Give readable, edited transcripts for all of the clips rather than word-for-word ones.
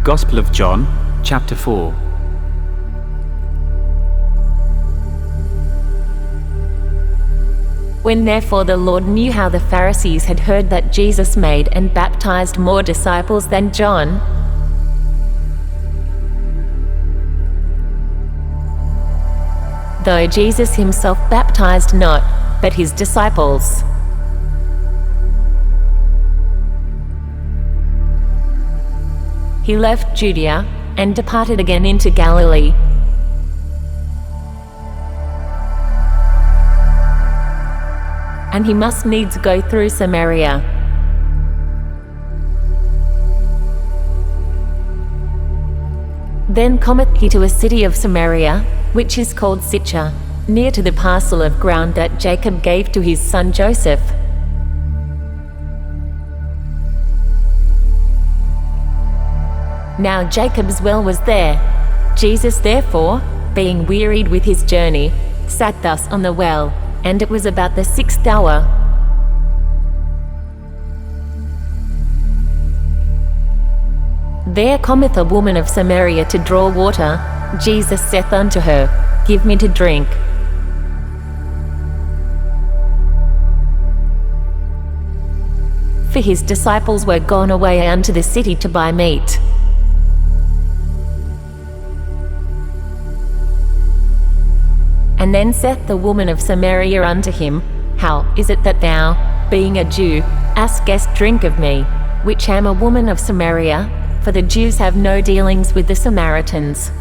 Gospel of John, chapter 4. When therefore the Lord knew how the Pharisees had heard that Jesus made and baptized more disciples than John, though Jesus himself baptized not, but his disciples, he left Judea and departed again into Galilee. And he must needs go through Samaria. Then cometh he to a city of Samaria, which is called Sychar, near to the parcel of ground that Jacob gave to his son Joseph. Now Jacob's well was there. Jesus therefore, being wearied with his journey, sat thus on the well, and it was about the 6th hour. There cometh a woman of Samaria to draw water. Jesus saith unto her, Give me to drink. For his disciples were gone away unto the city to buy meat. And then saith the woman of Samaria unto him, How is it that thou, being a Jew, askest drink of me, which am a woman of Samaria? For the Jews have no dealings with the Samaritans.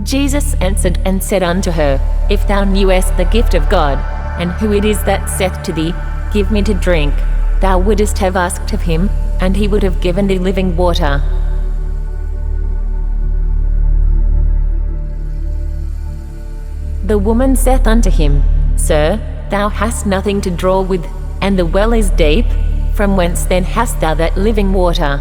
Jesus answered and said unto her, If thou knewest the gift of God, and who it is that saith to thee, Give me to drink, thou wouldest have asked of him, and he would have given thee living water. The woman saith unto him, Sir, thou hast nothing to draw with, and the well is deep. From whence then hast thou that living water?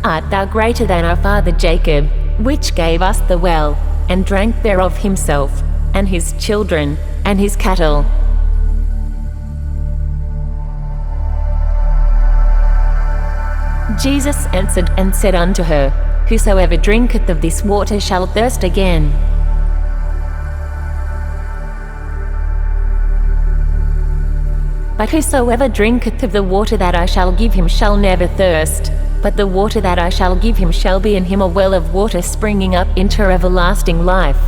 Art thou greater than our father Jacob, which gave us the well, and drank thereof himself, and his children, and his cattle? Jesus answered and said unto her, Whosoever drinketh of this water shall thirst again. But whosoever drinketh of the water that I shall give him shall never thirst, but the water that I shall give him shall be in him a well of water springing up into everlasting life.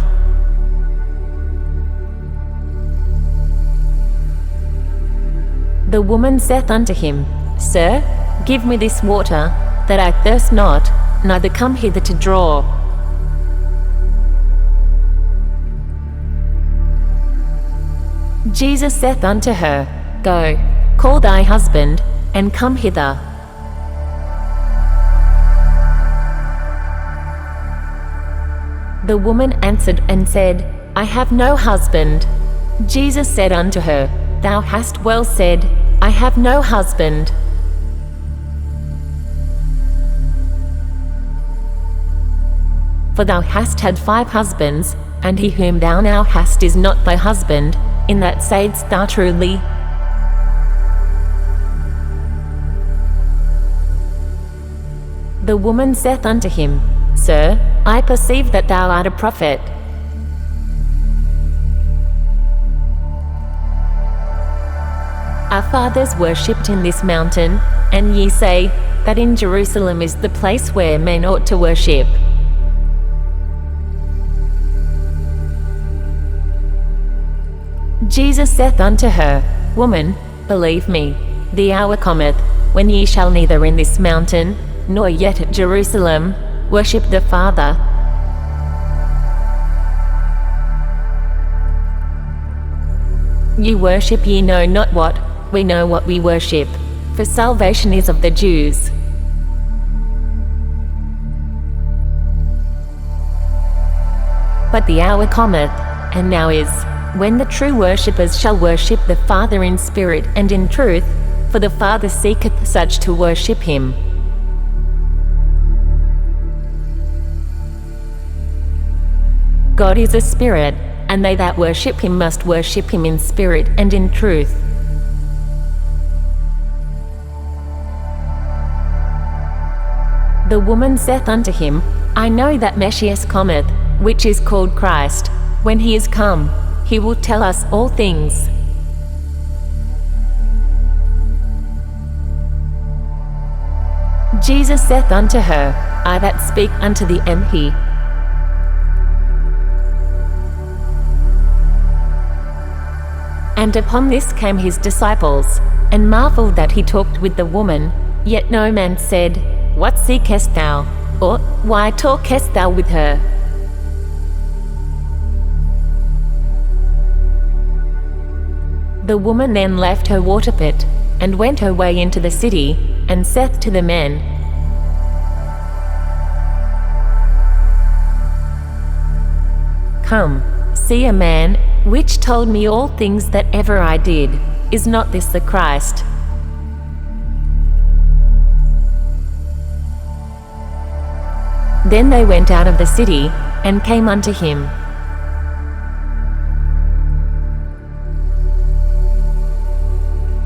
The woman saith unto him, Sir, give me this water, that I thirst not, neither come hither to draw. Jesus saith unto her, Go, call thy husband, and come hither. The woman answered and said, I have no husband. Jesus said unto her, Thou hast well said, I have no husband. For thou hast had 5 husbands, and he whom thou now hast is not thy husband. In that saidst thou truly. The woman saith unto him, Sir, I perceive that thou art a prophet. Our fathers worshipped in this mountain, and ye say that in Jerusalem is the place where men ought to worship. Jesus saith unto her, Woman, believe me, the hour cometh, when ye shall neither in this mountain, nor yet at Jerusalem, worship the Father. Ye worship ye know not what, we know what we worship, for salvation is of the Jews. But the hour cometh, and now is, when the true worshippers shall worship the Father in spirit and in truth, for the Father seeketh such to worship him. God is a spirit, and they that worship him must worship him in spirit and in truth. The woman saith unto him, I know that Messias cometh, which is called Christ. When he is come, he will tell us all things. Jesus saith unto her, I that speak unto thee am he. And upon this came his disciples, and marveled that he talked with the woman. Yet no man said, What seekest thou? Or, Why talkest thou with her? The woman then left her water pit, and went her way into the city, and saith to the men, Come, see a man, which told me all things that ever I did. Is not this the Christ? Then they went out of the city, and came unto him.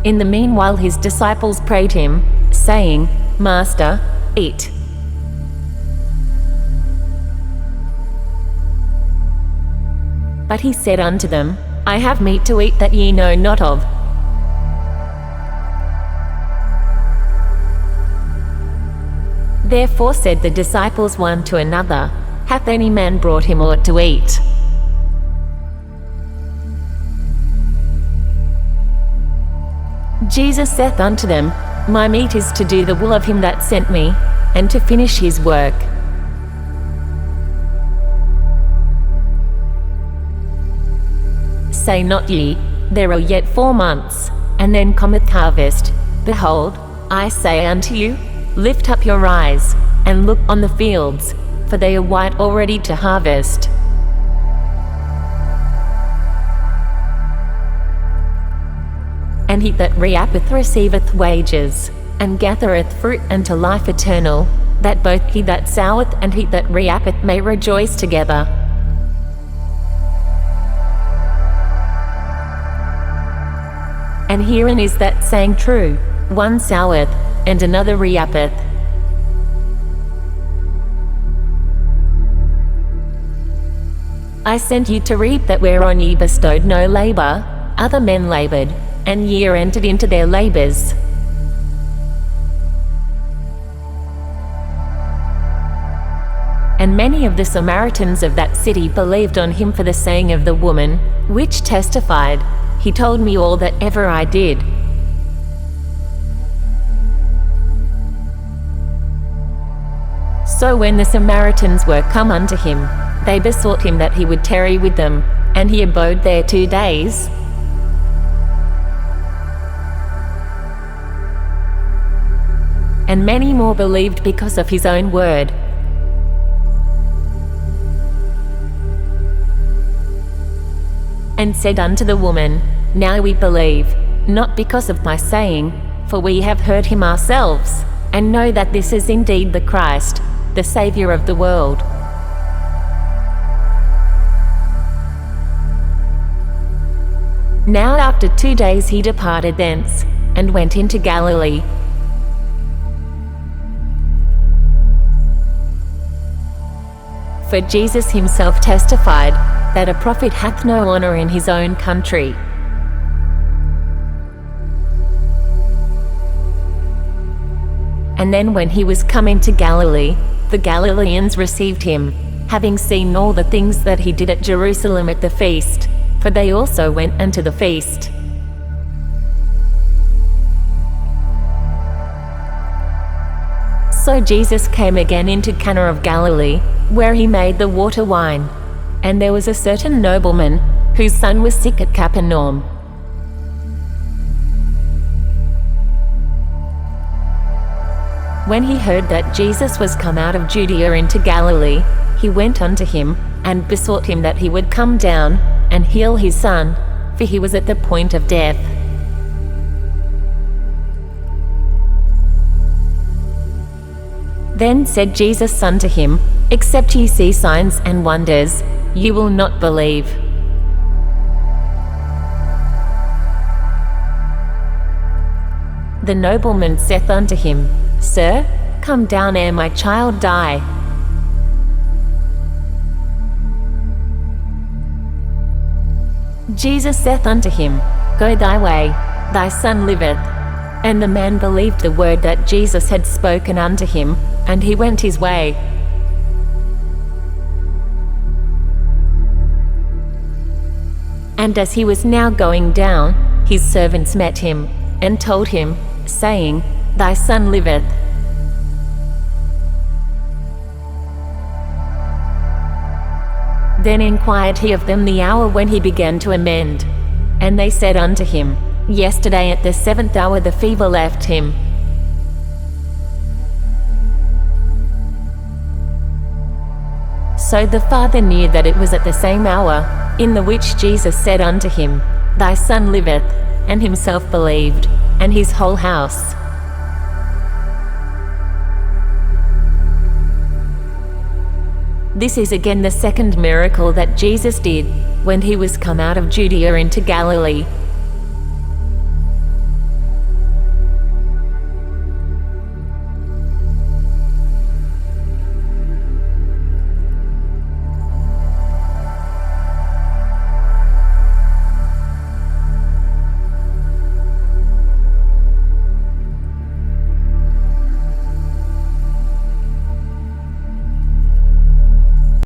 In the meanwhile his disciples prayed him, saying, Master, eat. But he said unto them, I have meat to eat that ye know not of. Therefore said the disciples one to another, Hath any man brought him aught to eat? Jesus saith unto them, My meat is to do the will of him that sent me, and to finish his work. Say not ye, There are yet 4 months, and then cometh harvest. Behold, I say unto you, Lift up your eyes, and look on the fields, for they are white already to harvest. And he that reapeth receiveth wages, and gathereth fruit unto life eternal, that both he that soweth and he that reapeth may rejoice together. And herein is that saying true, one soweth, and another reapeth. I sent you to reap that whereon ye bestowed no labour, other men laboured, and ye are entered into their labours. And many of the Samaritans of that city believed on him for the saying of the woman, which testified, He told me all that ever I did. So when the Samaritans were come unto him, they besought him that he would tarry with them, and he abode there 2 days. And many more believed because of his own word. And said unto the woman, Now we believe, not because of my saying, for we have heard him ourselves, and know that this is indeed the Christ, the Saviour of the world. Now after 2 days he departed thence, and went into Galilee. For Jesus himself testified, that a prophet hath no honour in his own country. And then when he was come into Galilee, the Galileans received him, having seen all the things that he did at Jerusalem at the feast, for they also went unto the feast. So Jesus came again into Cana of Galilee, where he made the water wine. And there was a certain nobleman, whose son was sick at Capernaum. When he heard that Jesus was come out of Judaea into Galilee, he went unto him, and besought him that he would come down, and heal his son, for he was at the point of death. Then said Jesus unto him, Except ye see signs and wonders, ye will not believe. The nobleman saith unto him, Sir, come down ere my child die. Jesus saith unto him, Go thy way, thy son liveth. And the man believed the word that Jesus had spoken unto him, and he went his way. And as he was now going down, his servants met him, and told him, saying, Thy son liveth. Then inquired he of them the hour when he began to amend. And they said unto him, Yesterday at the 7th hour the fever left him. So the father knew that it was at the same hour, in the which Jesus said unto him, Thy son liveth, and himself believed, and his whole house. This is again the second miracle that Jesus did, when he was come out of Judea into Galilee,